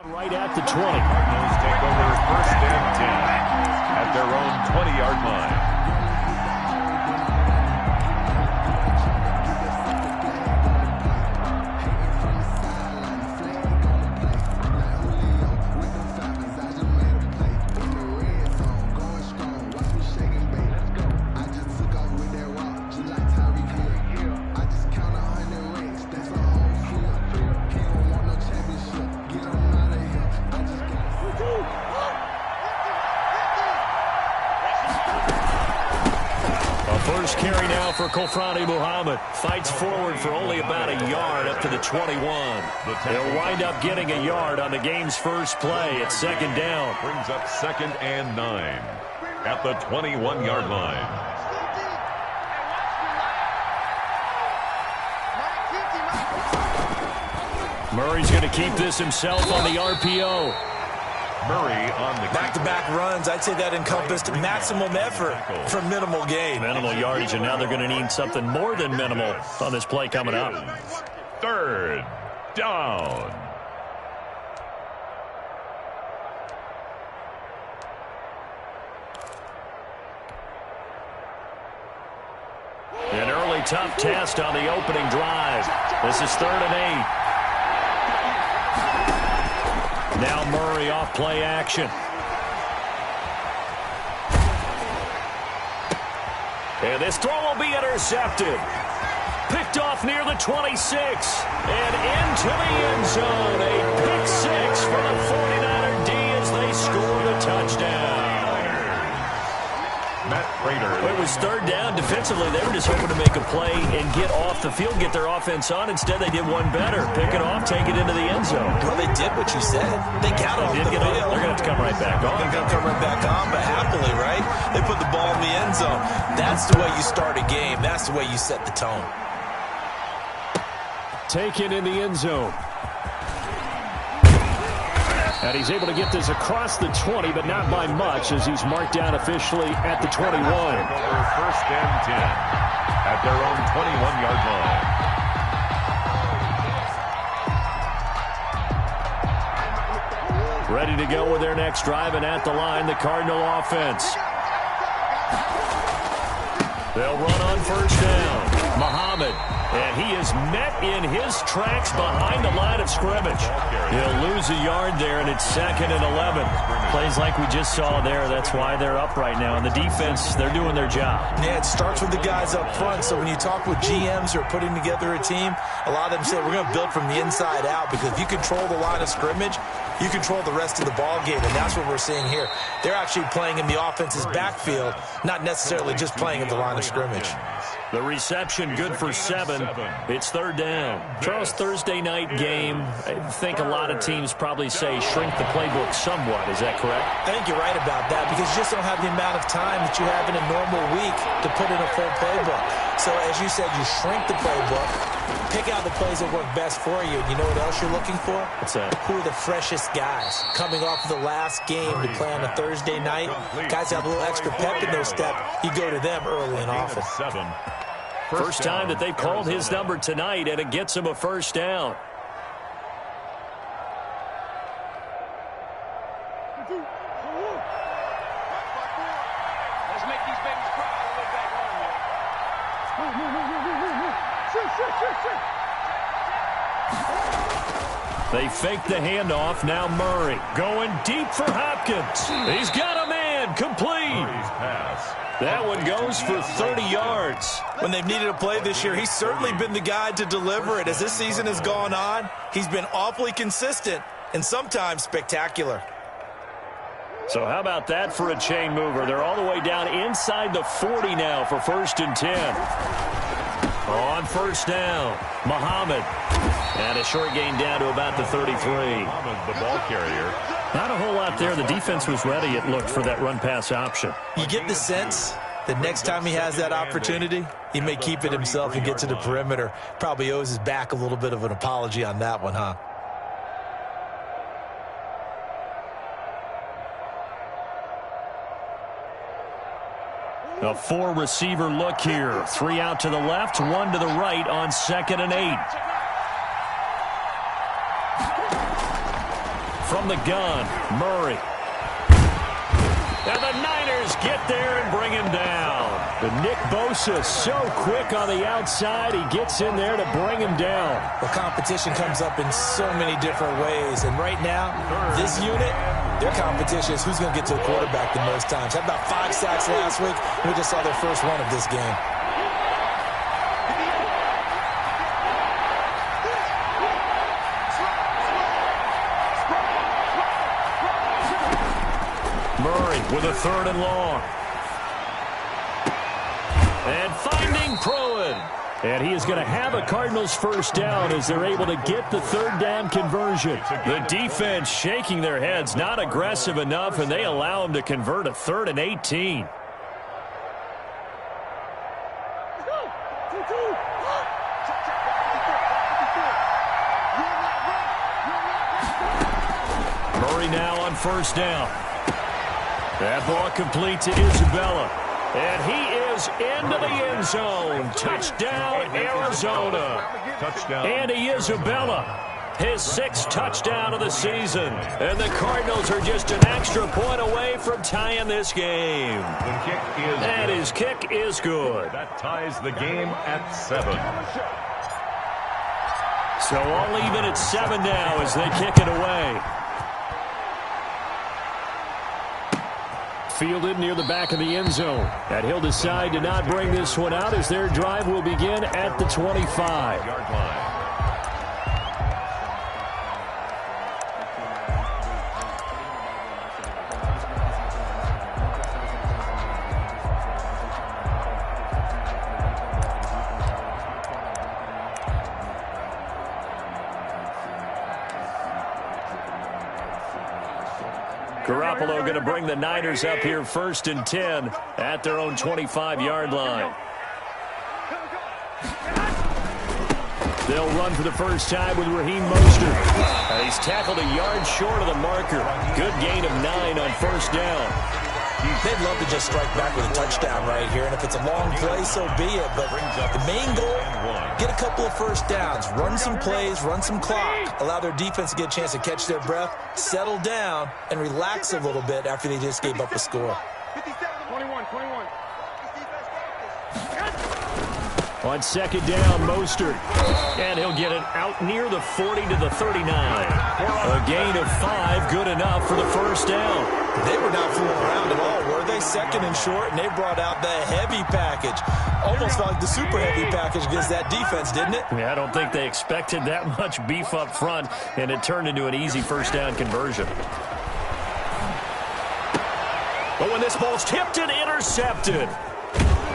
Right at the 20. Cardinals take over first and 10 at their own 20-yard line. First carry now for Kofrani Muhammad. Fights forward for only about a yard up to the 21. They'll wind up getting a yard on the game's first play. It's second down. Brings up 2nd and 9 at the 21-yard line. Murray's going to keep this himself on the RPO. Murray on the back-to-back runs. I'd say that encompassed maximum effort for minimal gain. Minimal yardage, and now they're going to need something more than minimal on this play coming up. 3rd down. An early tough test on the opening drive. This is 3rd and 8. Now Murray off play action. And this throw will be intercepted. Picked off near the 26. And into the end zone. A pick 6 for the 49er D as they score the touchdown. Matt Prater. It was 3rd down. Defensively, they were just hoping to make a play and get off the field, get their offense on. Instead, they did one better. Pick it off, take it into the end zone. Well, they did what you said. They got off the field. They're going to have to come right back on. They're going to come right back on, but happily, right? They put the ball in the end zone. That's the way you start a game. That's the way you set the tone. Taken in the end zone. And he's able to get this across the 20, but not by much, as he's marked down officially at the 21. First and 10 at their own 21-yard line. Ready to go with their next drive, and at the line, the Cardinal offense. They'll run on first down. Muhammad. And he is met in his tracks behind the line of scrimmage. He'll lose a yard there, and it's 2nd and 11. Plays like we just saw there. That's why they're up right now. And the defense, they're doing their job. Yeah, it starts with the guys up front. So when you talk with GMs who are putting together a team, a lot of them say we're going to build from the inside out, because if you control the line of scrimmage, you control the rest of the ball game, and that's what we're seeing here. They're actually playing in the offense's backfield, not necessarily just playing in the line of scrimmage. The reception good for 7. It's 3rd down. Charles, Thursday night game. I think a lot of teams probably say shrink the playbook somewhat. Is that correct? I think you're right about that, because you just don't have the amount of time that you have in a normal week to put in a full playbook. So as you said, you shrink the playbook, pick out the plays that work best for you. And you know what else you're looking for? What's that? Who are the freshest guys coming off of the last game to play on a Thursday night? Guys have a little extra pep in their step. You go to them early and often. First time that they've called his number tonight, and it gets him a first down. Let's make these babies cry all the way back home. They fake the handoff. Now Murray going deep for Hopkins. He's got a man. Complete. That one goes for 30 yards. When they've needed a play this year, he's certainly been the guy to deliver it. As this season has gone on, he's been awfully consistent and sometimes spectacular. So how about that for a chain mover? They're all the way down inside the 40 now for 1st and 10. On first down, Muhammad. And a short gain down to about the 33. The ball carrier. Not a whole lot there. The defense was ready, it looked, for that run-pass option. You get the sense that next time he has that opportunity, he may keep it himself and get to the perimeter. Probably owes his back a little bit of an apology on that one, huh? A 4-receiver look here. 3 out to the left, 1 to the right on 2nd and 8. from the gun. Murray. And the Niners get there and bring him down. But Nick Bosa so quick on the outside, he gets in there to bring him down. The competition comes up in so many different ways. And right now, this unit, their competition is who's going to get to the quarterback the most times. Had about 5 sacks last week. We just saw their first one of this game. Murray with a 3rd and long. And finding Pruitt. And he is going to have a Cardinals first down as they're able to get the 3rd down conversion. The defense shaking their heads, not aggressive enough, and they allow him to convert a 3rd and 18. Murray now on first down. That ball complete to Isabella. And he is into the end zone. Touchdown, Arizona. Touchdown. Andy Isabella, his 6th touchdown of the season. And the Cardinals are just an extra point away from tying this game. The kick is And good. his kick is good. That ties the game at 7. So all even at 7 now as they kick it away. Fielded near the back of the end zone. And he'll decide to not bring this one out as their drive will begin at the 25-yard line. Garoppolo going to bring the Niners up here 1st and 10 at their own 25-yard line. They'll run for the first time with Raheem Mostert. And he's tackled a yard short of the marker. Good gain of 9 on first down. They'd love to just strike back with a touchdown right here, and if it's a long play, so be it. But the main goal, get a couple of first downs, run some plays, run some clock, allow their defense to get a chance to catch their breath, settle down, and relax a little bit after they just gave up a score. 21. On second down, Mostert. And he'll get it out near the 40 to the 39. A gain of 5, good enough for the first down. They were not fooling around at all, were they? 2nd and short, and they brought out the heavy package. Almost felt like the super heavy package against that defense, didn't it? Yeah, I don't think they expected that much beef up front, and it turned into an easy first down conversion. But when this ball's tipped and intercepted.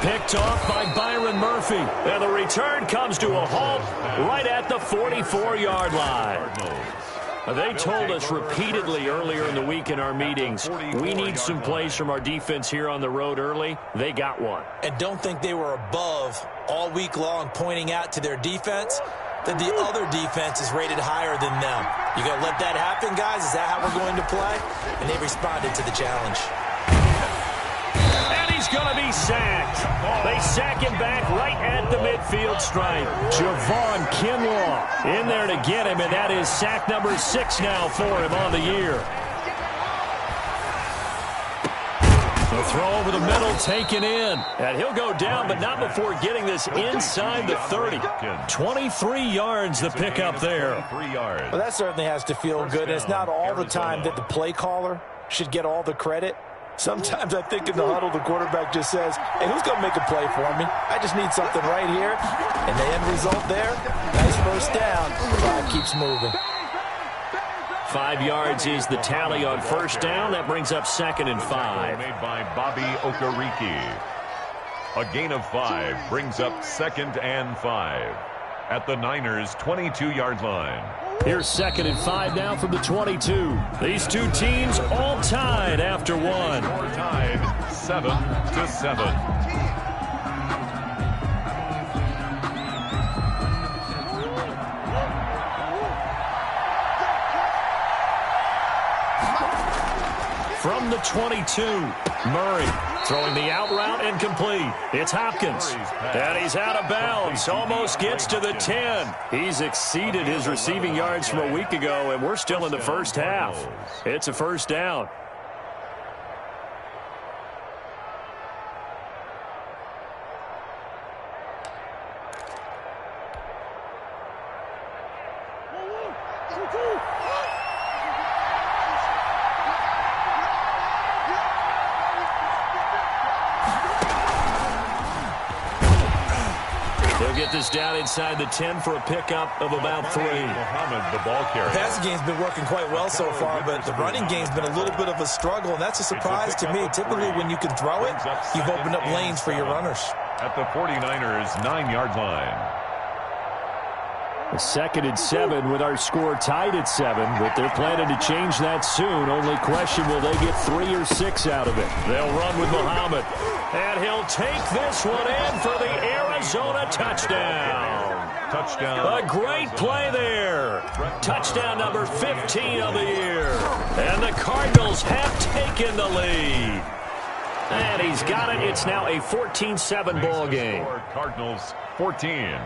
Picked off by Byron Murphy. And the return comes to a halt right at the 44-yard line. They told us repeatedly earlier in the week in our meetings, we need some plays from our defense here on the road early. They got one. And don't think they were above all week long pointing out to their defense that the other defense is rated higher than them. You going to let that happen, guys? Is that how we're going to play? And they responded to the challenge. He's going to be sacked. They sack him back right at the midfield stripe. Javon Kinlaw in there to get him, and that is sack number 6 now for him on the year. The throw over the middle taken in. And he'll go down, but not before getting this inside the 30. 23 yards the pickup there. Well, that certainly has to feel good. It's not all the time that the play caller should get all the credit. Sometimes I think in the huddle, the quarterback just says, hey, who's going to make a play for me? I just need something right here. And the end result there, nice first down. Drive keeps moving. 5 yards is the tally on first down. That brings up 2nd and 5. Made by Bobby Okereke. A gain of 5 brings up 2nd and 5 at the Niners' 22-yard line. Here's 2nd and 5 now from the 22. These two teams all tied after one. Score tied 7-7. From the 22, Murray throwing the out route and complete. It's Hopkins. And he's out of bounds. Almost gets to the 10. He's exceeded his receiving yards from a week ago, and we're still in the first half. It's a first down. Get this down inside the 10 for a pickup of about 3. Muhammad, the ball carrier. The passing game's been working quite well so far, but the running game's been a little bit of a struggle, and that's a surprise to me. Typically, when you can throw it, you've opened up lanes for your runners. At the 49ers' 9-yard line. A 2nd and 7 with our score tied at 7, but they're planning to change that soon. Only question, will they get 3 or 6 out of it? They'll run with Muhammad. And he'll take this one in for the Arizona touchdown. Touchdown. A great play there. Touchdown number 15 of the year. And the Cardinals have taken the lead. And he's got it. It's now a 14-7 ball game. Cardinals 14,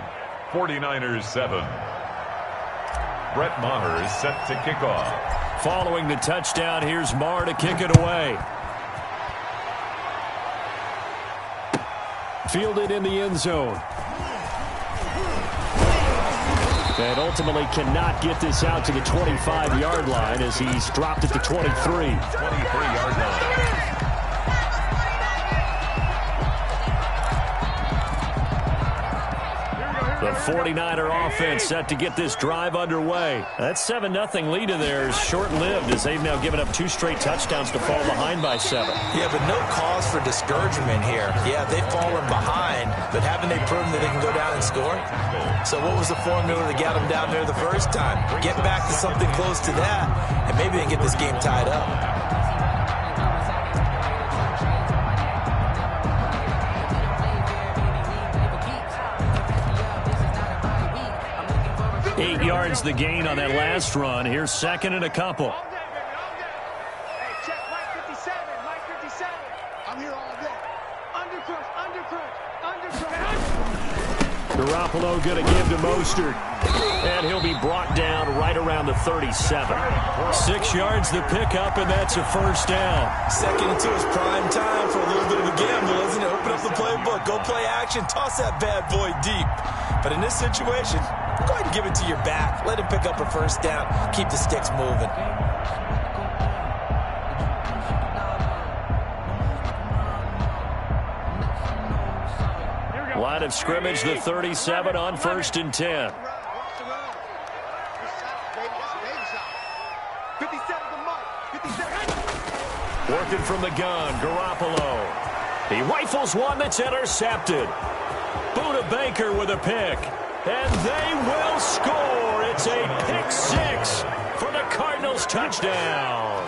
49ers 7. Brett Maher is set to kick off. Following the touchdown, here's Maher to kick it away. Fielded in the end zone. And ultimately cannot get this out to the 25-yard line as he's dropped at the 23. 23-yard line. The 49er offense set to get this drive underway. That 7-0 lead of theirs short-lived as they've now given up 2 straight touchdowns to fall behind by 7. Yeah, but no cause for discouragement here. Yeah, they've fallen behind, but haven't they proven that they can go down and score? So what was the formula that got them down there the first time? Get back to something close to that, and maybe they can get this game tied up. Eight yards the gain on that last run. Here's 2nd and a couple. Hey, check Mike 57, Mike 57. I'm here all day. Undercrush. Garoppolo going to give to Mostert. And he'll be brought down right around the 37. 6 yards the pickup, and that's a first down. 2nd and 2 is prime time for a little bit of a gamble, isn't it? Open up the playbook, go play action, toss that bad boy deep. But in this situation, go ahead and give it to your back. Let him pick up a first down. Keep the sticks moving. Line of scrimmage, the 37 on 1st and 10. Working from the gun, Garoppolo. He rifles one that's intercepted. Buda Baker with a pick. And they will score. It's a pick 6 for the Cardinals touchdown.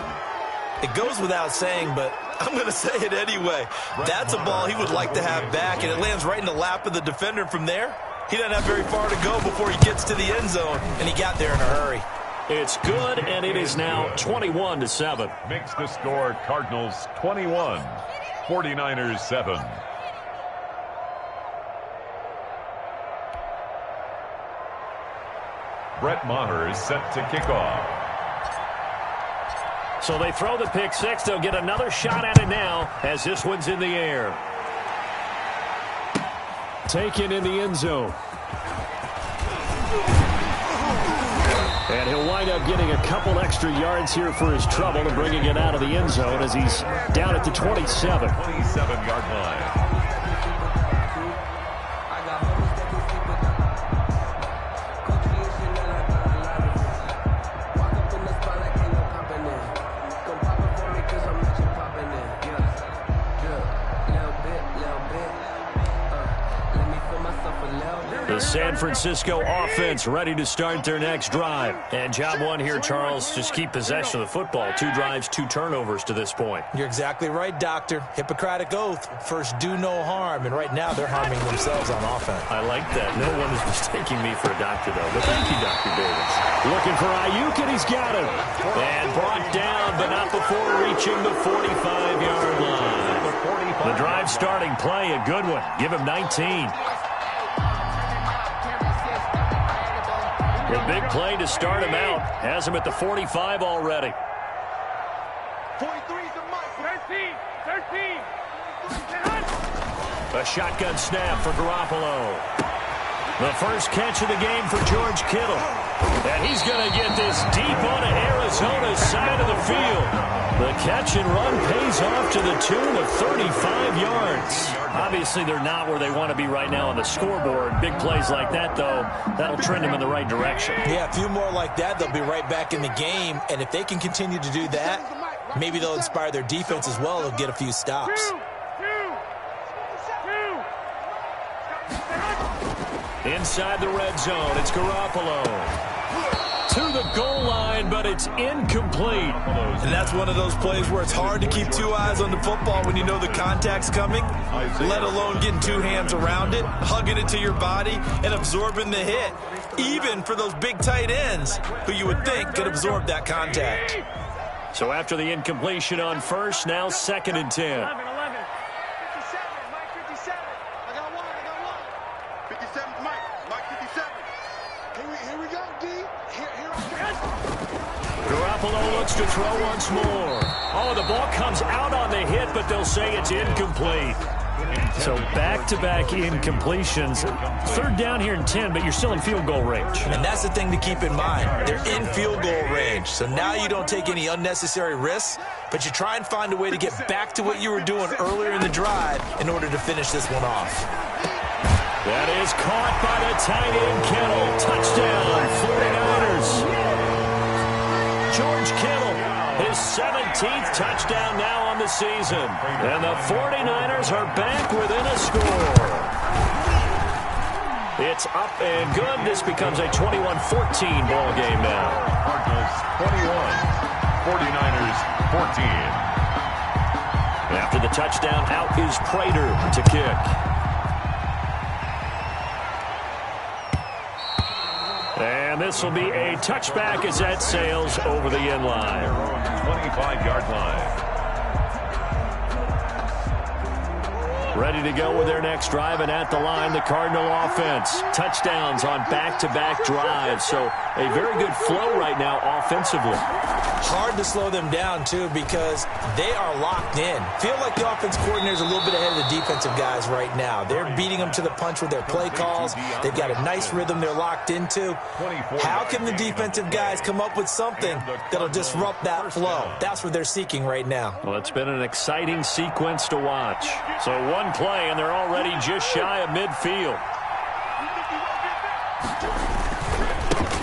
It goes without saying, but I'm going to say it anyway. That's a ball he would like to have back, and it lands right in the lap of the defender from there. He doesn't have very far to go before he gets to the end zone, and he got there in a hurry. It's good, and it is now 21-7. Makes the score Cardinals 21, 49ers 7. Brett Maher is set to kick off. So they throw the pick 6. They'll get another shot at it now as this one's in the air. Taken in the end zone. And he'll wind up getting a couple extra yards here for his trouble and bringing it out of the end zone as he's down at the 27. 27-yard line. The San Francisco offense ready to start their next drive. And job one here, Charles, just keep possession of the football. 2 drives, 2 turnovers to this point. You're exactly right, Doctor. Hippocratic oath. First, do no harm. And right now, they're harming themselves on offense. I like that. No one is mistaking me for a doctor, though. But thank you, Dr. Davis. Looking for Ayuk, and he's got him. And brought down, but not before reaching the 45-yard line. The drive starting play, a good one. Give him 19. A big play to start him out. Has him at the 45 already. 43 is the mark. 13. A shotgun snap for Garoppolo. The first catch of the game for George Kittle. And he's going to get this deep onto Arizona's side of the field. The catch and run pays off to the tune of 35 yards. Obviously, they're not where they want to be right now on the scoreboard. Big plays like that, though, that'll trend them in the right direction. Yeah, a few more like that, they'll be right back in the game. And if they can continue to do that, maybe they'll inspire their defense as well. They'll get a few stops. Inside the red zone, it's Garoppolo. To the goal line, but it's incomplete. And that's one of those plays where it's hard to keep 2 eyes on the football when you know the contact's coming, let alone getting 2 hands around it, hugging it to your body, and absorbing the hit, even for those big tight ends who you would think could absorb that contact. So after the incompletion on first, now 2nd and 10. 57, Mike 57. I got one. 57, Mike 57. Here we go, D. Here I go. Garoppolo looks to throw once more. Oh, the ball comes out on the hit, but they'll say it's incomplete. So back-to-back incompletions. 3rd down here and 10, but you're still in field goal range. And that's the thing to keep in mind. They're in field goal range. So now you don't take any unnecessary risks, but you try and find a way to get back to what you were doing earlier in the drive in order to finish this one off. That is caught by the tight end, Kittle. Touchdown, 49ers. George Kittle, his 17th touchdown now on the season. And the 49ers are back within a score. It's up and good. This becomes a 21-14 ball game now. Cardinals 21, 49ers 14. After the touchdown, out is Prater to kick. And this will be a touchback as that sails over the end line. 25-yard line. Ready to go with their next drive, and at the line, the Cardinal offense. Touchdowns on back-to-back drives, so a very good flow right now offensively. Hard to slow them down, too, because they are locked in. Feel like the offense coordinator is a little bit ahead of the defensive guys right now. They're beating them to the punch with their play calls. They've got a nice rhythm they're locked into. How can the defensive guys come up with something that'll disrupt that flow? That's what they're seeking right now. Well, it's been an exciting sequence to watch. So one play, and they're already just shy of midfield.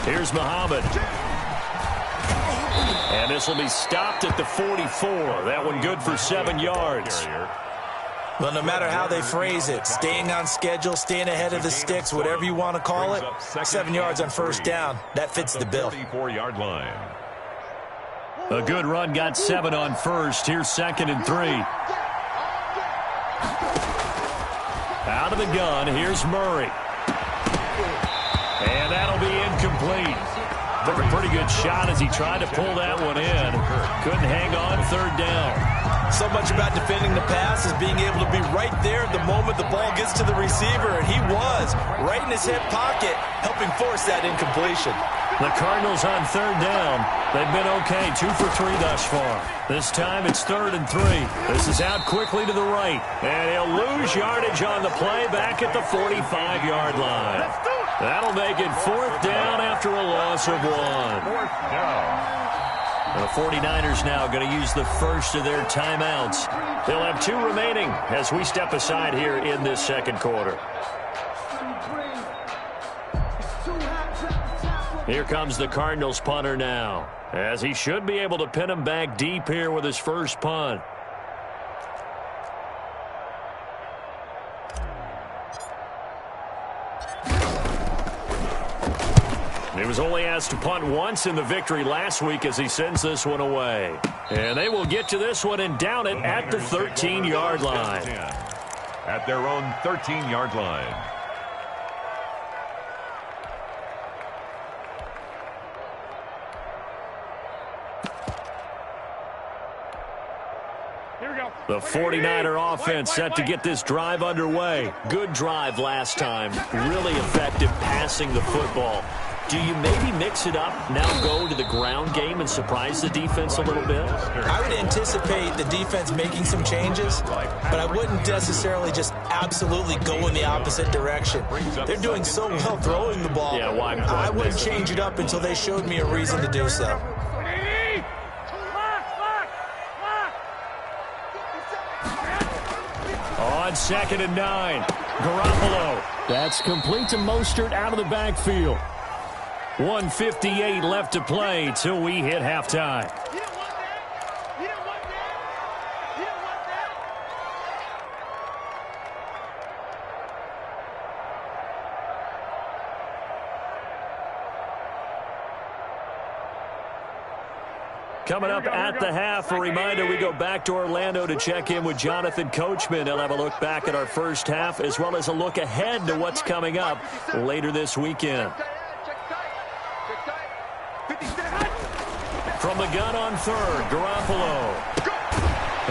Here's Muhammad. And this will be stopped at the 44. That one good for 7 yards. Well, no matter how they phrase it, staying on schedule, staying ahead of the sticks, whatever you want to call it, 7 yards on first down, that fits the bill. 34-yard line. A good run got 7 on first. Here's 2nd and 3. Out of the gun, here's Murray. And that'll be incomplete. Took a pretty good shot as he tried to pull that one in. Couldn't hang on 3rd down. So much about defending the pass is being able to be right there at the moment the ball gets to the receiver, and he was right in his hip pocket, helping force that incompletion. The Cardinals on 3rd down. They've been okay, 2 for 3 thus far. This time it's 3rd and 3. This is out quickly to the right, and he'll lose yardage on the play back at the 45-yard line. That'll make it 4th down after a loss of 1. 4th down. The 49ers now going to use the first of their timeouts. They'll have 2 remaining as we step aside here in this second quarter. Here comes the Cardinals punter now, as he should be able to pin him back deep here with his first punt. was only asked to punt once in the victory last week as he sends this one away. And they will get to this one and down it at the 13-yard line. At their own 13-yard line. The 49er offense set to get this drive underway. Good drive last time. Really effective passing the football. Do you maybe mix it up, now go to the ground game and surprise the defense a little bit? I would anticipate the defense making some changes, but I wouldn't necessarily just absolutely go in the opposite direction. They're doing so well throwing the ball. Yeah, why? I wouldn't change it up until they showed me a reason to do so. On 2nd and 9, Garoppolo. That's complete to Mostert out of the backfield. 1:58 left to play till we hit halftime. Coming up at the half, a reminder, we go back to Orlando to check in with Jonathan Coachman. He'll have a look back at our first half as well as a look ahead to what's coming up later this weekend. From the gun on 3rd, Garoppolo.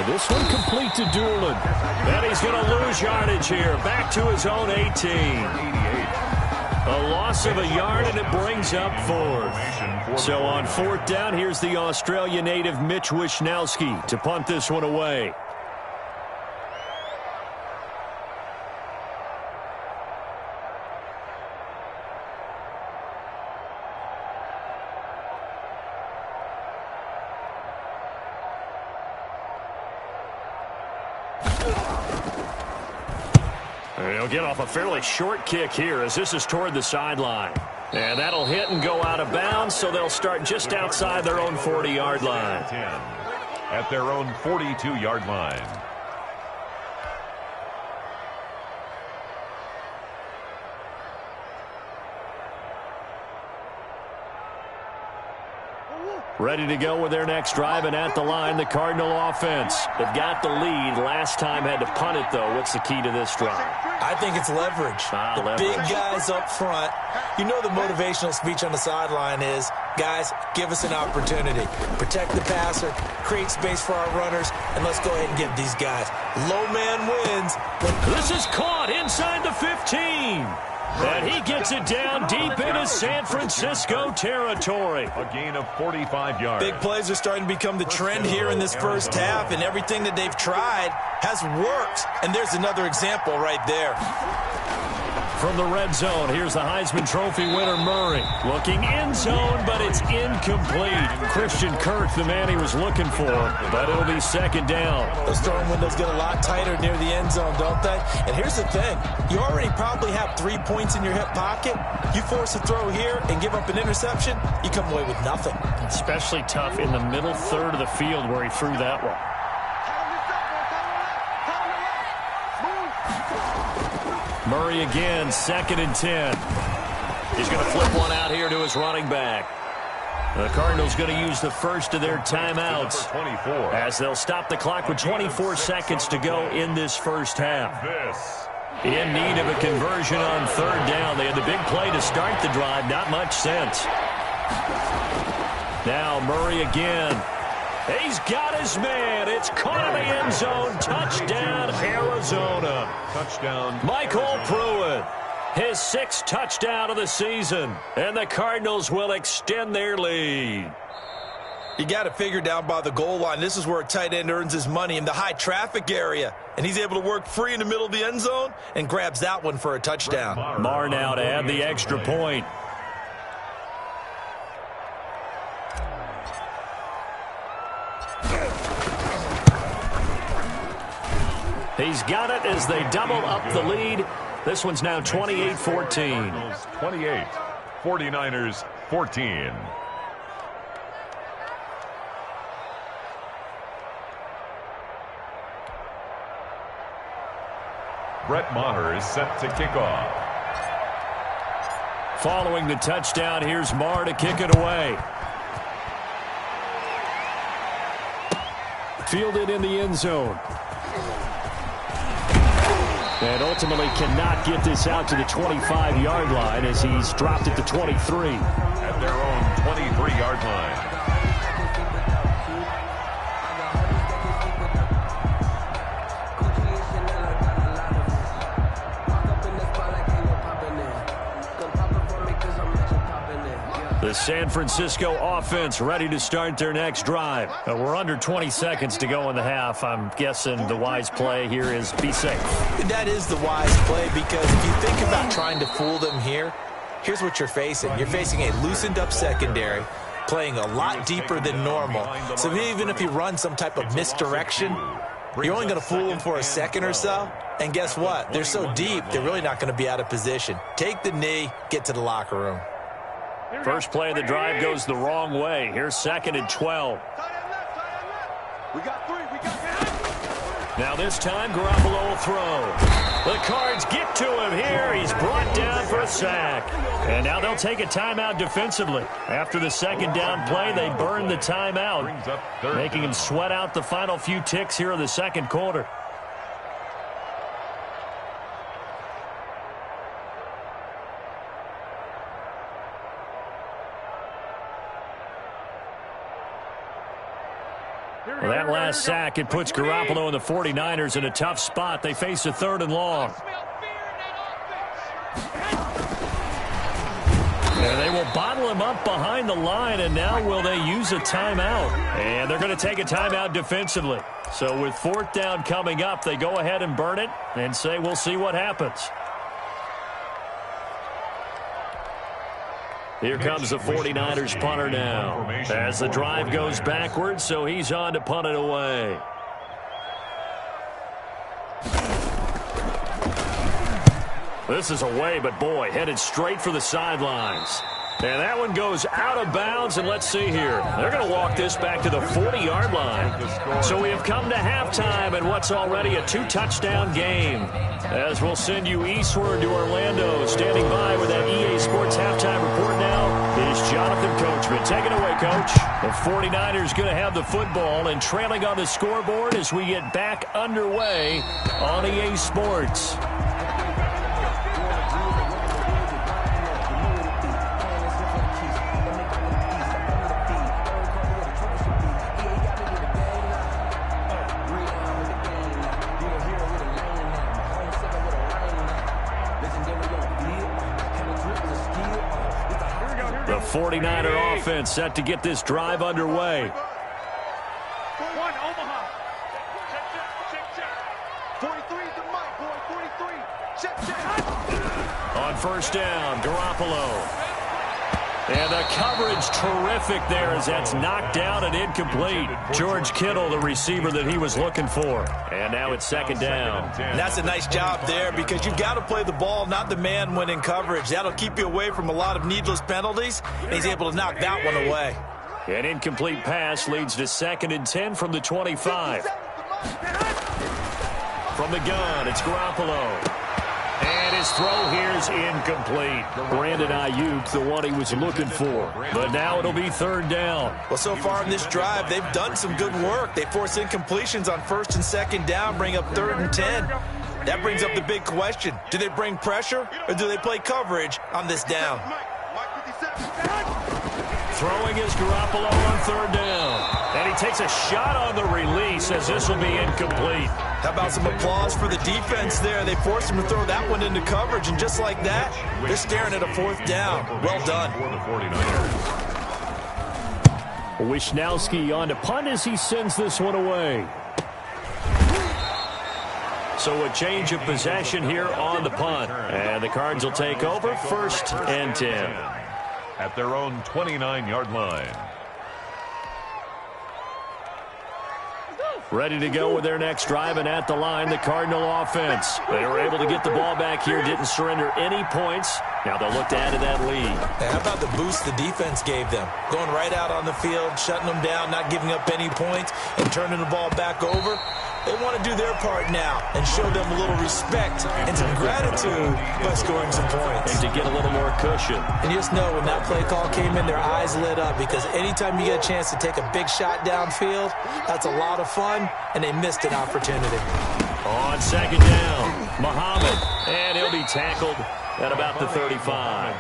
This one complete to Doolin. And he's going to lose yardage here. Back to his own 18. A loss of a yard, and it brings up 4th. So on 4th down, here's the Australia native Mitch Wishnowski to punt this one away. He'll get off a fairly short kick here as this is toward the sideline. And that'll hit and go out of bounds, so they'll start just outside their own 40-yard line. At their own 42-yard line. Ready to go with their next drive, and at the line, the Cardinal offense. They've got the lead. Last time had to punt it, though. What's the key to this drive? I think it's leverage. The big guys up front. You know the motivational speech on the sideline is, guys, give us an opportunity. Protect the passer, create space for our runners, and let's go ahead and give these guys. Low man wins. This is caught inside the 15. And he gets it down deep into San Francisco territory. A gain of 45 yards. Big plays are starting to become the trend here in this first half, and everything that they've tried has worked. And there's another example right there. From the red zone, here's the Heisman Trophy winner, Murray. Looking end zone, but it's incomplete. Christian Kirk, the man he was looking for, but it'll be 2nd down. Those throwing windows get a lot tighter near the end zone, don't they? And here's the thing. You already probably have 3 points in your hip pocket. You force a throw here and give up an interception, you come away with nothing. Especially tough in the middle third of the field where he threw that one. Murray again, 2nd and 10. He's going to flip one out here to his running back. The Cardinals going to use the first of their timeouts as they'll stop the clock with 24 seconds to go in this first half. In need of a conversion on 3rd down. They had the big play to start the drive. Not much sense. Now Murray again. He's got his man. It's caught in the end zone. Touchdown, Arizona. Touchdown. Michael Pruitt, his 6th touchdown of the season. And the Cardinals will extend their lead. You got to figure down by the goal line. This is where a tight end earns his money, in the high traffic area. And he's able to work free in the middle of the end zone and grabs that one for a touchdown. Marr now to add the extra point. He's got it as they double up the lead. This one's now 28-14. 28, 49ers 14. Brett Maher is set to kick off. Following the touchdown, here's Marr to kick it away. Fielded in the end zone. And ultimately cannot get this out to the 25-yard line as he's dropped it to 23. At their own 23-yard line. The San Francisco offense ready to start their next drive. We're under 20 seconds to go in the half. I'm guessing the wise play here is be safe. That is the wise play, because if you think about trying to fool them here, here's what you're facing. You're facing a loosened up secondary, playing a lot deeper than normal. So even if you run some type of misdirection, you're only going to fool them for a second or so. And guess what? They're so deep, they're really not going to be out of position. Take the knee, get to the locker room. First play of the drive goes the wrong way. Here's 2nd and 12. We got 3. We got 3. Now this time, Garoppolo will throw. The Cards get to him here. He's brought down for a sack. And now they'll take a timeout defensively. After the second down play, they burn the timeout, making him sweat out the final few ticks here in the second quarter. Well, that last sack, it puts Garoppolo and the 49ers in a tough spot. They face a 3rd and long. And they will bottle him up behind the line, and now will they use a timeout? And they're going to take a timeout defensively. So with 4th down coming up, they go ahead and burn it and say we'll see what happens. Here comes the 49ers punter now as the drive goes backwards, so he's on to punt it away. This is away, but boy, headed straight for the sidelines. And that one goes out of bounds, and let's see here. They're going to walk this back to the 40-yard line. So we have come to halftime in what's already a 2-touchdown game. As we'll send you eastward to Orlando. Standing by with that EA Sports halftime report now is Jonathan Coachman. Take it away, Coach. The 49ers going to have the football and trailing on the scoreboard as we get back underway on EA Sports. The 49er offense set to get this drive underway. 43 is the mic, boy. 43. Check. On first down, Garoppolo. And the coverage terrific there as that's knocked down and incomplete. George Kittle, the receiver that he was looking for. And now it's 2nd down. And that's a nice job there, because you've got to play the ball, not the man when in coverage. That'll keep you away from a lot of needless penalties, and he's able to knock that one away. An incomplete pass leads to 2nd and 10 from the 25. From the gun, it's Garoppolo. And his throw here is incomplete. Brandon Ayuk, the one he was looking for. But now it'll be 3rd down. Well, so far in this drive, they've done some good work. They force incompletions on 1st and 2nd down, bring up 3rd and 10. That brings up the big question. Do they bring pressure, or do they play coverage on this down? Throwing is Garoppolo on 3rd down. And he takes a shot on the release as this will be incomplete. How about some applause for the defense there? They forced him to throw that one into coverage, and just like that, they're staring at a 4th down. Well done. Wishnowski on to punt as he sends this one away. So a change of possession here on the punt. And the Cards will take over 1st and 10. At their own 29-yard line. Ready to go with their next drive, and at the line, the Cardinal offense. They were able to get the ball back here, didn't surrender any points. Now they'll look to add to that lead. Hey, how about the boost the defense gave them? Going right out on the field, shutting them down, not giving up any points, and turning the ball back over. They want to do their part now and show them a little respect and some gratitude by scoring some points. And to get a little more cushion. And just know when that play call came in, their eyes lit up, because anytime you get a chance to take a big shot downfield, that's a lot of fun, and they missed an opportunity. On second down, Muhammad, and he'll be tackled at about the 35.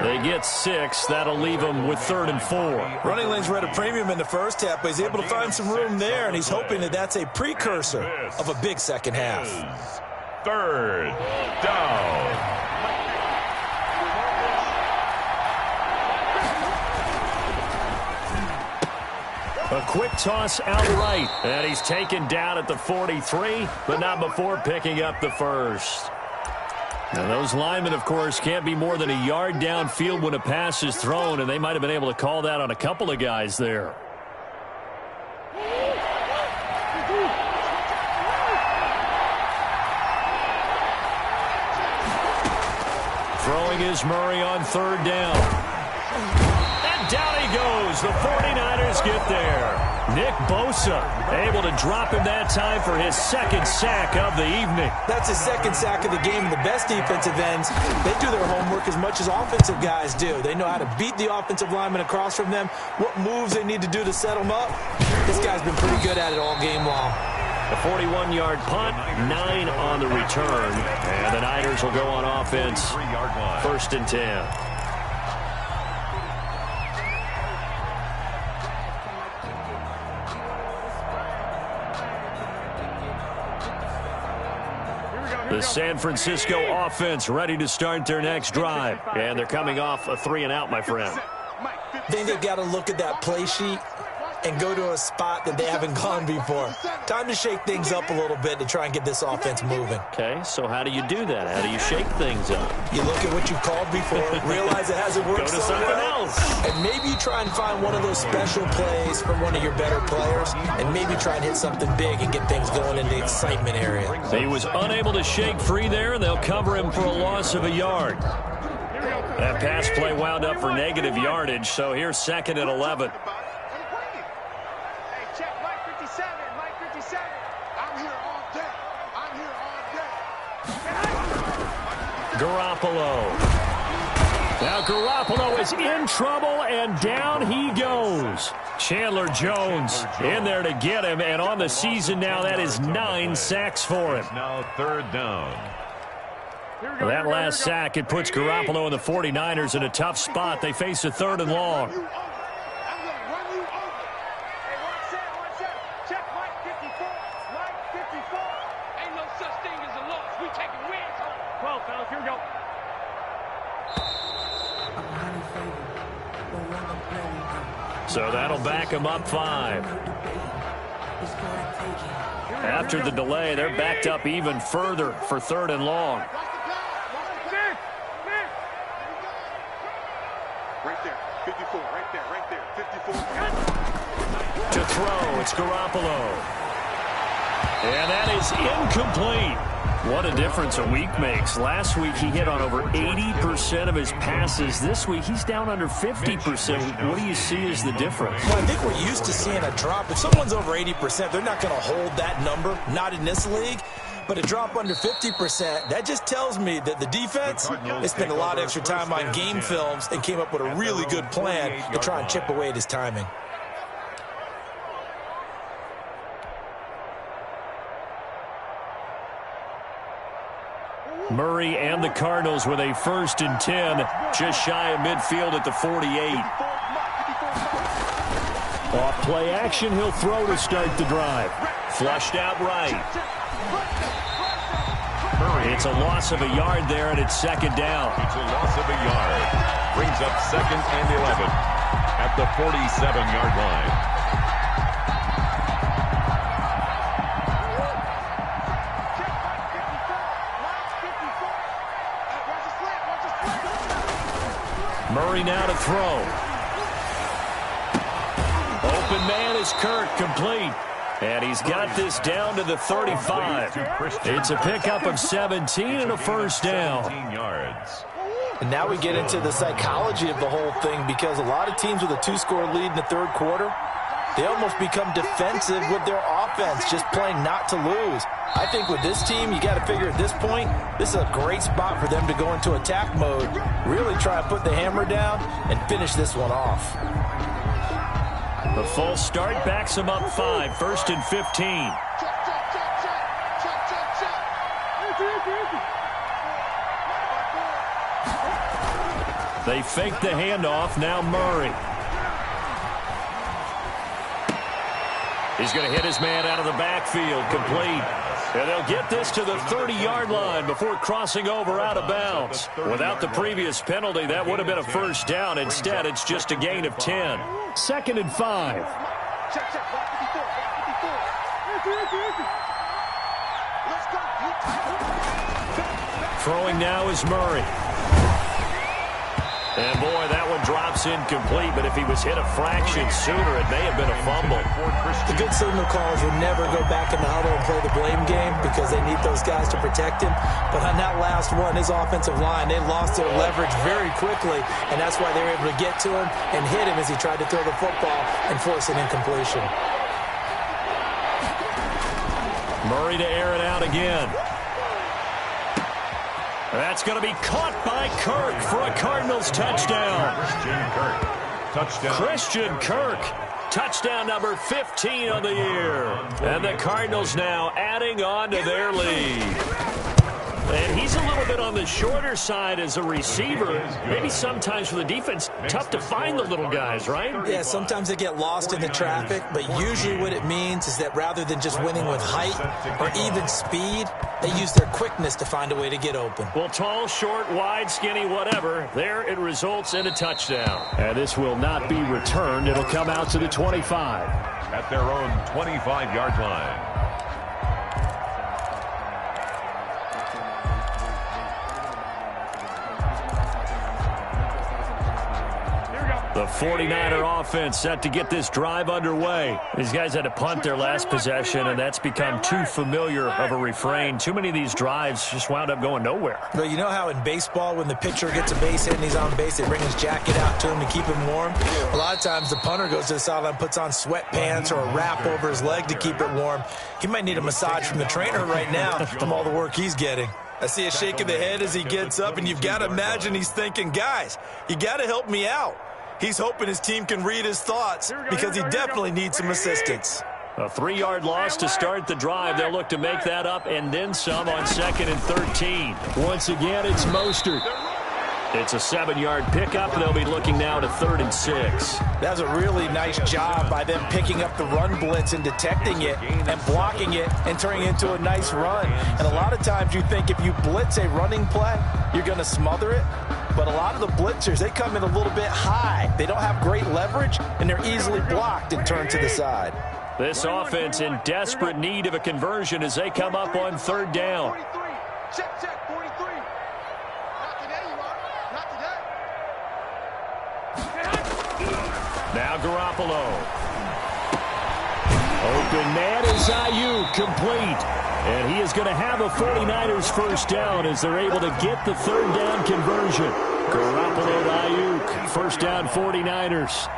They get 6. That'll leave them with 3rd and 4. Running lanes were at a premium in the first half, but he's able to find some room there, and he's hoping that that's a precursor of a big second half. 3rd down. A quick toss out right, and he's taken down at the 43, but not before picking up the first. Now, those linemen, of course, can't be more than a yard downfield when a pass is thrown, and they might have been able to call that on a couple of guys there. Throwing is Murray on 3rd down. And down he goes. The 49ers get there. Nick Bosa able to drop him that time for his 2nd sack of the evening. That's his 2nd sack of the game. The best defensive ends, they do their homework as much as offensive guys do. They know how to beat the offensive lineman across from them, what moves they need to do to set them up. This guy's been pretty good at it all game long. A 41-yard punt, 9 on the return. And the Niners will go on offense, 1st and 10. The San Francisco offense ready to start their next drive. And they're coming off a 3-and-out, my friend. I think they've got to look at that play sheet and go to a spot that they haven't gone before. Time to shake things up a little bit to try and get this offense moving. Okay, so how do you do that? How do you shake things up? You look at what you've called before, realize it hasn't worked Go to so something well, else. and maybe you try and find one of those special plays from one of your better players, and maybe try and hit something big and get things going in the excitement area. He was unable to shake free there, and they'll cover him for a loss of a yard. That pass play wound up for negative yardage, so here's 2nd and 11. Garoppolo. Now Garoppolo is in trouble, and down he goes. Chandler Jones in there to get him, and on the season now, that is 9 sacks for him. Now 3rd down. That last sack, it puts Garoppolo and the 49ers in a tough spot. They face a 3rd and long. So that'll back him up 5. After the delay, they're backed up even further for 3rd and long. Right there, 54, right there, 54. To throw, it's Garoppolo. And that is incomplete. What a difference a week makes. Last week, he hit on over 80% of his passes. This week, he's down under 50%. What do you see as the difference? Well, I think we're used to seeing a drop. If someone's over 80%, they're not going to hold that number, not in this league. But a drop under 50%, that just tells me that the defense, they spent a lot of extra time on game films and came up with a really good plan to try and chip away at his timing. Murray and the Cardinals with a 1st and 10, just shy of midfield at the 48. Off play action, he'll throw to start the drive. Flushed out right. It's a loss of a yard there, and it's 2nd down. It's a loss of a yard. Brings up 2nd and 11 at the 47-yard line. Murray now to throw. Open man is Kirk, complete. And he's got this down to the 35. It's a pickup of 17 and a 1st down. 17 yards. And now we get into the psychology of the whole thing, because a lot of teams with a 2-score lead in the 3rd quarter, they almost become defensive with their defense, just playing not to lose. I think with this team, you got to figure at this point, this is a great spot for them to go into attack mode, really try to put the hammer down and finish this one off. The full start backs them up 5, 1st and 15. They fake the handoff, now Murray. He's going to hit his man out of the backfield, complete. And they'll get this to the 30-yard line before crossing over out of bounds. Without the previous penalty, that would have been a first down. Instead, it's just a gain of 10. 2nd and 5. Throwing now is Murray. And, boy, that one drops incomplete, but if he was hit a fraction sooner, it may have been a fumble. The good signal callers would never go back in the huddle and play the blame game because they need those guys to protect him. But on that last one, his offensive line, they lost their leverage very quickly, and that's why they were able to get to him and hit him as he tried to throw the football and force an incompletion. Murray to air it out again. That's going to be caught by Kirk for a Cardinals touchdown. Christian Kirk, touchdown number 15 of the year. And the Cardinals now adding on to their lead. And he's a little bit on the shorter side as a receiver. Maybe sometimes for the defense, tough to find the little guys, right? Yeah, sometimes they get lost in the traffic, but usually what it means is that rather than just winning with height or even speed, they use their quickness to find a way to get open. Well, tall, short, wide, skinny, whatever, there it results in a touchdown. And this will not be returned. It'll come out to the 25. At their own 25-yard line. The 49er offense set to get this drive underway. These guys had to punt their last possession, and that's become too familiar of a refrain. Too many of these drives just wound up going nowhere. But you know how in baseball, when the pitcher gets a base hit and he's on base, they bring his jacket out to him to keep him warm? A lot of times the punter goes to the sideline, puts on sweatpants or a wrap over his leg to keep it warm. He might need a massage from the trainer right now from all the work he's getting. I see a shake of the head as he gets up, and you've got to imagine he's thinking, guys, you got to help me out. He's hoping his team can read his thoughts because he definitely needs some assistance. A 3-yard loss to start the drive. They'll look to make that up and then some on 2nd and 13. Once again, it's Mostert. It's a 7-yard pickup. They'll be looking now to 3rd and 6. That's a really nice job by them picking up the run blitz and detecting it and blocking it and turning it into a nice run. And a lot of times you think if you blitz a running play, you're going to smother it. But a lot of the blitzers, they come in a little bit high. They don't have great leverage, and they're easily blocked and turned to the side. This offense in desperate need of a conversion as they come up on 3rd down. 43. Check, 43. Not today, you are. Not today. Now Garoppolo. Open man is Ayuk, complete. And he is going to have a 49ers first down as they're able to get the 3rd down conversion. Garoppolo to Ayuk, first down 49ers.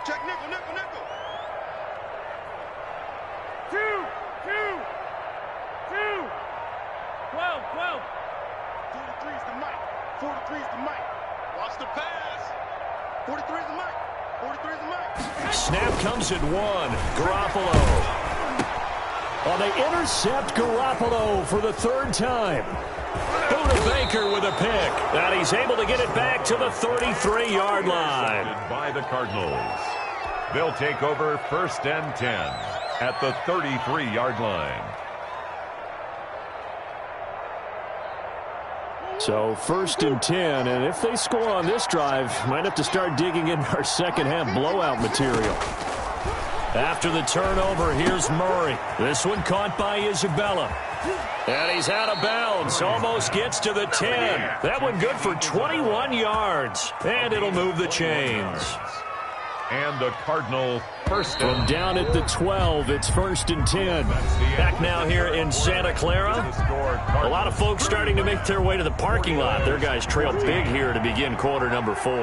Check nickel. 12. 43's the mic. 43's the mic. Watch the pass. 43's the mic. 43's the mic. Snap comes at 1. Garoppolo. Oh, they intercept Garoppolo for the 3rd time. Buda Baker with a pick. And he's able to get it back to the 33-yard line. By the Cardinals. They'll take over 1st and 10 at the 33-yard line. So 1st and 10, and if they score on this drive, might have to start digging in our second-half blowout material. After the turnover, here's Murray. This one caught by Isabella. And he's out of bounds, almost gets to the 10. That one good for 21 yards, and it'll move the chains. And the Cardinal first down. From down at the 12, it's 1st and 10. Back now here in Santa Clara. A lot of folks starting to make their way to the parking lot. Their guys trail big here to begin quarter number 4.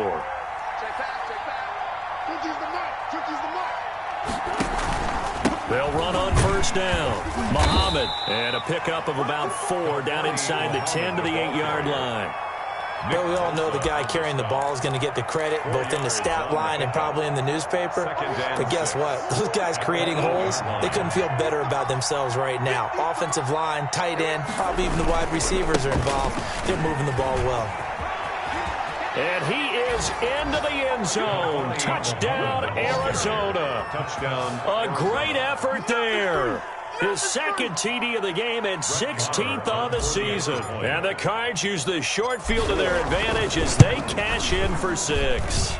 They'll run on 1st down. Muhammad, and a pickup of about 4 down inside the 10 to the 8-yard line. Well, we all know the guy carrying the ball is going to get the credit, both in the stat line and probably in the newspaper. But guess what? Those guys creating holes, they couldn't feel better about themselves right now. Offensive line, tight end, probably even the wide receivers are involved. They're moving the ball well. And he is into the end zone. Touchdown, Arizona. Touchdown. A great effort there. His 2nd TD of the game and 16th on the season. And the Cards use the short field to their advantage as they cash in for 6.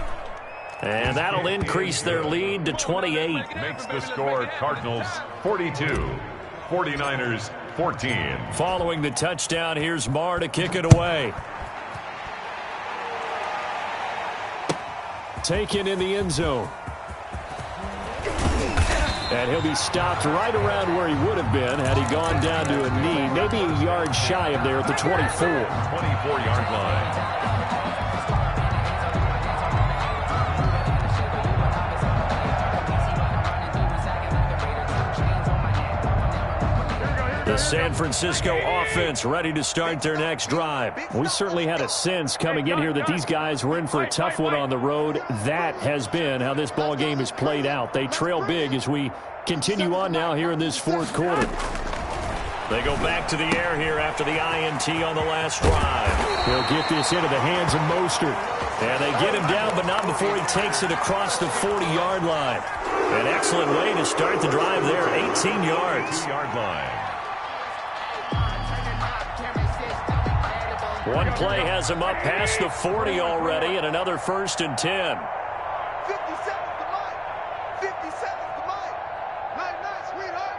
And that'll increase their lead to 28. Makes the score Cardinals 42, 49ers 14. Following the touchdown, here's Marr to kick it away. Taken in the end zone. And he'll be stopped right around where he would have been had he gone down to a knee, maybe a yard shy of there at the 24. 24-yard line. The San Francisco offense ready to start their next drive. We certainly had a sense coming in here that these guys were in for a tough one on the road. That has been how this ball game has played out. They trail big as we continue on now here in this 4th quarter. They go back to the air here after the INT on the last drive. He'll get this into the hands of Mostert. And they get him down, but not before he takes it across the 40-yard line. An excellent way to start the drive there, 18 yards. 18-yard line. One play has him up past the 40 already, and another 1st and 10. 57's the mic. 57's the mic. Night, sweetheart.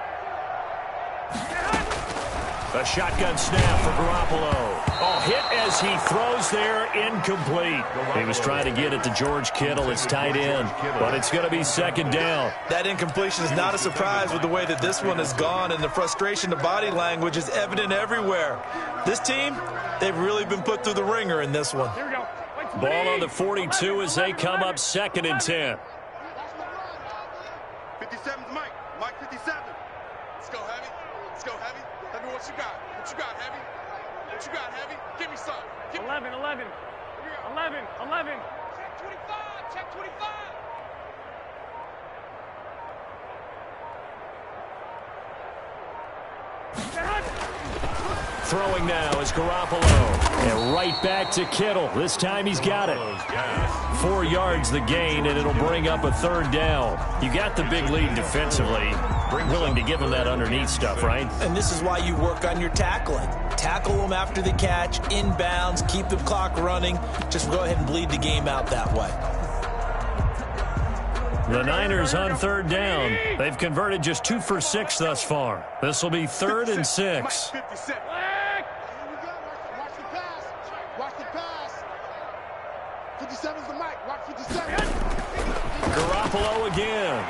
A shotgun snap for Garoppolo. Oh, hit as he throws there, incomplete. He was trying to get it to George Kittle, his tight end, but it's going to be 2nd down. That incompletion is not a surprise with the way that this one has gone, and the frustration, the body language is evident everywhere. This team, they've really been put through the ringer in this one. Ball on the 42 as they come up 2nd and 10. 57's Mike. Mike 57. Let's go, Heavy. Let's go, Heavy. Heavy, what you got? What you got, Heavy? What you got, Heavy? Give me some. 11. 11. Check 25. Check 25. Throwing now is Garoppolo. And right back to Kittle. This time he's got it. 4 yards the gain, and it'll bring up a 3rd down. You got the big lead defensively. Willing to give him that underneath stuff, right? And this is why you work on your tackling. Tackle them after the catch, inbounds, keep the clock running. Just go ahead and bleed the game out that way. The Niners on 3rd down. They've converted just 2 for 6 thus far. This will be 3rd and 6. 57. Watch the pass. Watch the pass. 57's the mic. Watch 57. Garoppolo again.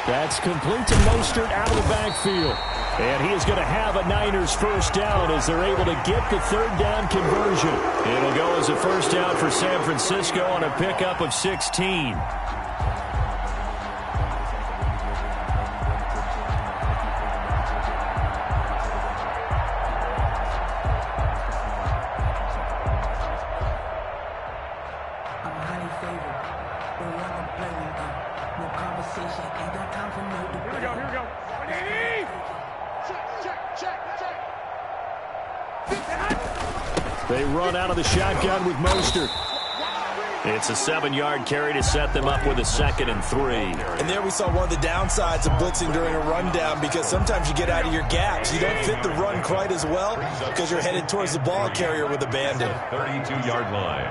That's complete to Mostert out of the backfield. And he is going to have a Niners 1st down as they're able to get the 3rd down conversion. It'll go as a 1st down for San Francisco on a pickup of 16. They run out of the shotgun with Mostert. It's a 7-yard carry to set them up with a 2nd and 3. And there we saw one of the downsides of blitzing during a rundown, because sometimes you get out of your gaps. You don't fit the run quite as well because you're headed towards the ball carrier with abandon. 32-yard line.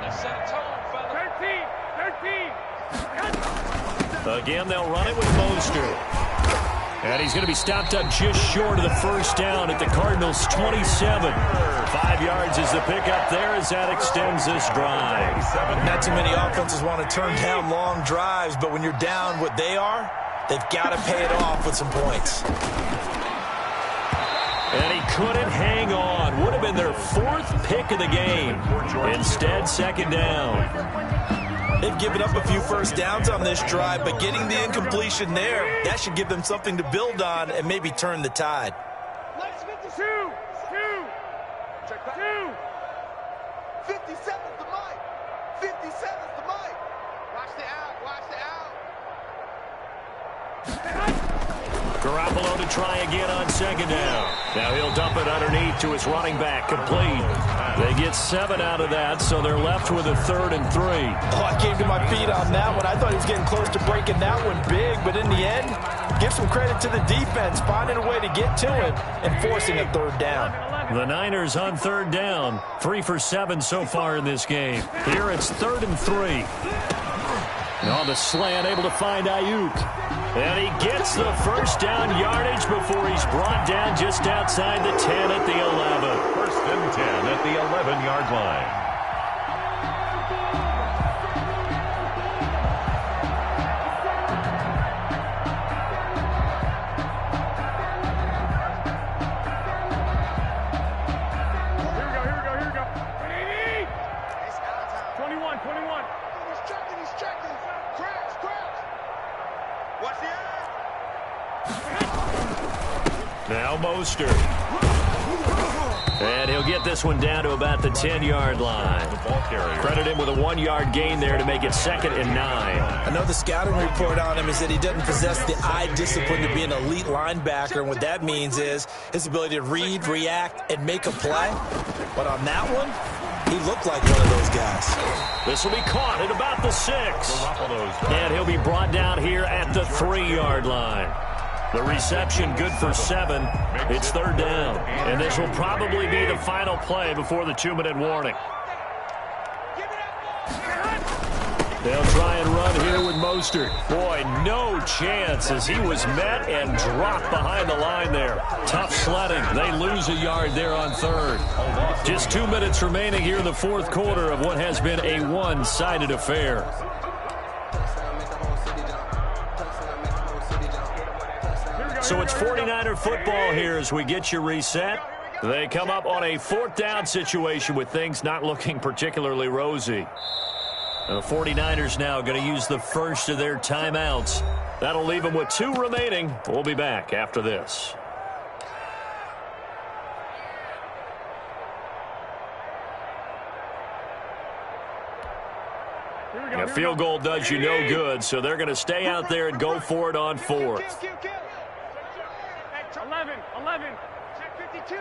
13. Again, they'll run it with Mostert. And he's going to be stopped up just short of the first down at the Cardinals' 27. 5 yards is the pickup there as that extends this drive. Not too many offenses want to turn down long drives, but when you're down what they are, they've got to pay it off with some points. And he couldn't hang on. Would have been their 4th pick of the game. Instead, second down. They've given up a few first downs on this drive, but getting the incompletion there, that should give them something to build on and maybe turn the tide. Let's get the 2. Check back. 57's the mic. 57's the mic. Watch the out. Watch the out. Garoppolo to try again on second down. Now he'll dump it underneath to his running back, complete. They get 7 out of that, so they're left with a 3rd and 3. Oh, I came to my feet on that one. I thought he was getting close to breaking that one big, but in the end, give some credit to the defense, finding a way to get to him and forcing a 3rd down. The Niners on 3rd down, 3 for 7 so far in this game. Here it's 3rd and 3. And on the slant, able to find Ayuk. And he gets the first down yardage before he's brought down just outside the 10 at the 11. First and 10 at the 11-yard line. Now Mostert. And he'll get this one down to about the 10-yard line. Credit him with a 1-yard gain there to make it 2nd and 9. I know the scouting report on him is that he doesn't possess the eye discipline to be an elite linebacker, and what that means is his ability to read, react, and make a play. But on that one, he looked like one of those guys. This will be caught at about the 6. And he'll be brought down here at the 3-yard line. The reception good for 7. It's 3rd down. And this will probably be the final play before the 2-minute warning. They'll try and run here with Mostert. Boy, no chance as he was met and dropped behind the line there. Tough sledding. They lose a yard there on 3rd. Just 2 minutes remaining here in the 4th quarter of what has been a one-sided affair. So it's 49er football here as we get you reset. They come up on a 4th down situation with things not looking particularly rosy. The 49ers now going to use the first of their timeouts. That'll leave them with 2 remaining. We'll be back after this. A field goal does you no good, so they're going to stay out there and go for it on 4th. 11, check 52.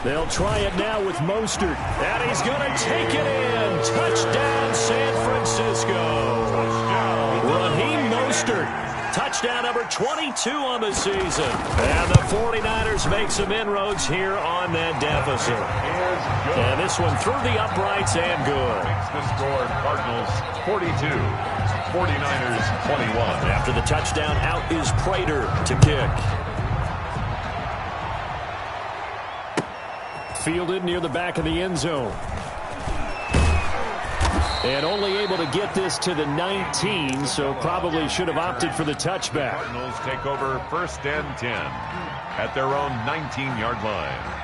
They'll try it now with Mostert, and he's going to take it in. Touchdown, San Francisco. Raheem Mostert, touchdown number 22 on the season. And the 49ers make some inroads here on that deficit. And this one through the uprights and good. Makes the score Cardinals 42. 49ers 21. After the touchdown, out is Prater to kick. Fielded near the back of the end zone. And only able to get this to the 19, so probably should have opted for the touchback. Cardinals take over 1st and 10 at their own 19-yard line.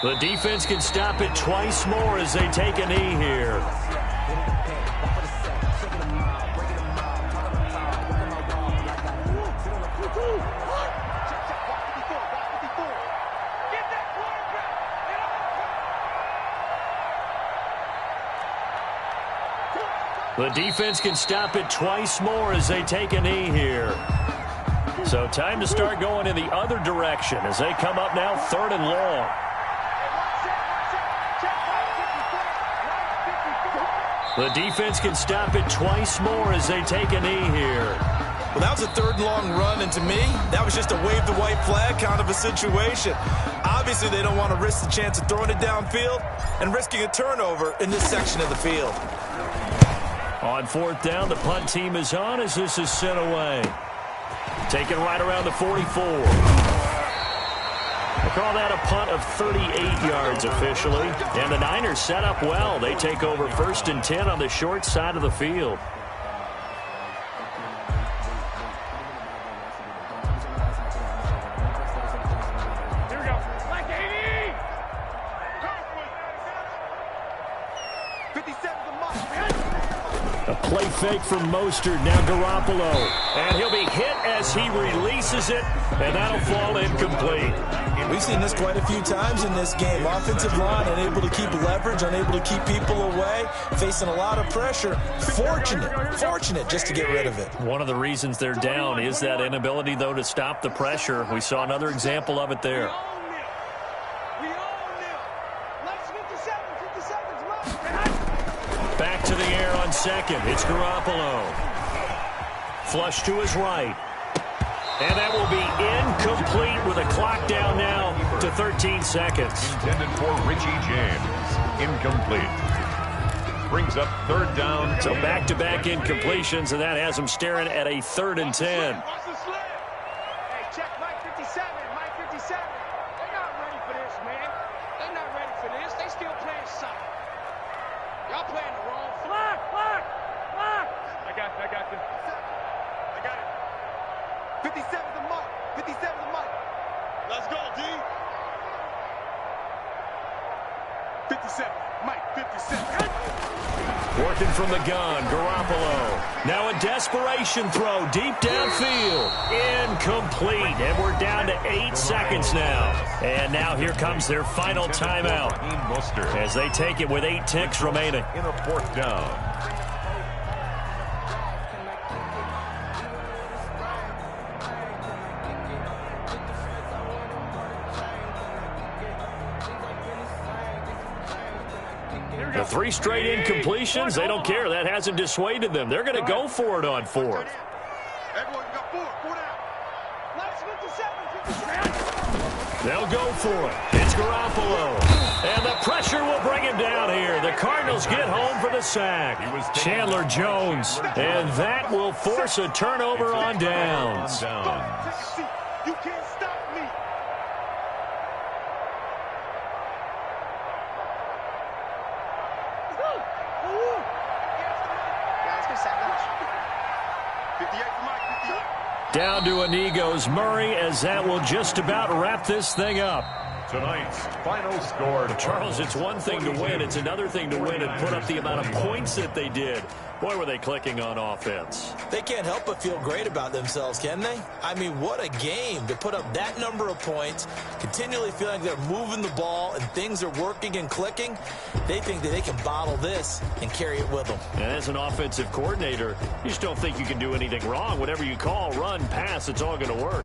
The defense can stop it twice more as they take a knee here. The defense can stop it twice more as they take a knee here. So time to start going in the other direction as they come up now 3rd and long. The defense can stop it twice more as they take a knee here. Well, that was a 3rd and long run, and to me, that was just a wave the white flag kind of a situation. Obviously, they don't want to risk the chance of throwing it downfield and risking a turnover in this section of the field. On fourth down, the punt team is on as this is sent away. Taken right around the 44. They call that a punt of 38 yards officially. And the Niners set up well. They take over 1st and 10 on the short side of the field. Here we go. Like 80! 57's a must. A play fake from Mostert. Now Garoppolo. And he'll be hit as he releases it. And that'll fall incomplete. We've seen this quite a few times in this game. Offensive line unable to keep leverage, unable to keep people away, facing a lot of pressure. Fortunate just to get rid of it. One of the reasons they're down is that inability, though, to stop the pressure. We saw another example of it there. We own them. Let's 57's must. Back to the air on second. It's Garoppolo. Flush to his right. And that will be incomplete with a clock down now to 13 seconds. Intended for Richie James. Incomplete. Brings up 3rd down. So back-to-back incompletions, and that has them staring at a 3rd and 10. Watch the slip. Hey, check Mike 57. Mike 57. They're not ready for this, man. They're not ready for this. They still playing soccer. Y'all playing the wrong flag. I got you. I got it. 57's the mark. 57's the mark. Let's go, D. 57. Mike, 57. Working from the gun, Garoppolo. Now a desperation throw deep downfield. Incomplete. And we're down to 8 seconds now. And now here comes their final timeout as they take it with 8 ticks remaining. In a 4th down. The 3 straight incompletions, they don't care. That hasn't dissuaded them. They're going to go for it on 4th. Everyone got 4 down. Let's 57. They'll go for it. It's Garoppolo. And the pressure will bring him down here. The Cardinals get home for the sack. Chandler Jones. And that will force a turnover on downs. Take a seat. You can't stop me. Down to Anigos Murray as that will just about wrap this thing up. Tonight's final score. Charles, it's one thing to win. It's another thing to win and put up the amount of points that they did. Boy, were they clicking on offense. They can't help but feel great about themselves, can they? I mean, what a game to put up that number of points, continually feeling like they're moving the ball and things are working and clicking. They think that they can bottle this and carry it with them. And as an offensive coordinator, you just don't think you can do anything wrong. Whatever you call, run, pass, it's all going to work.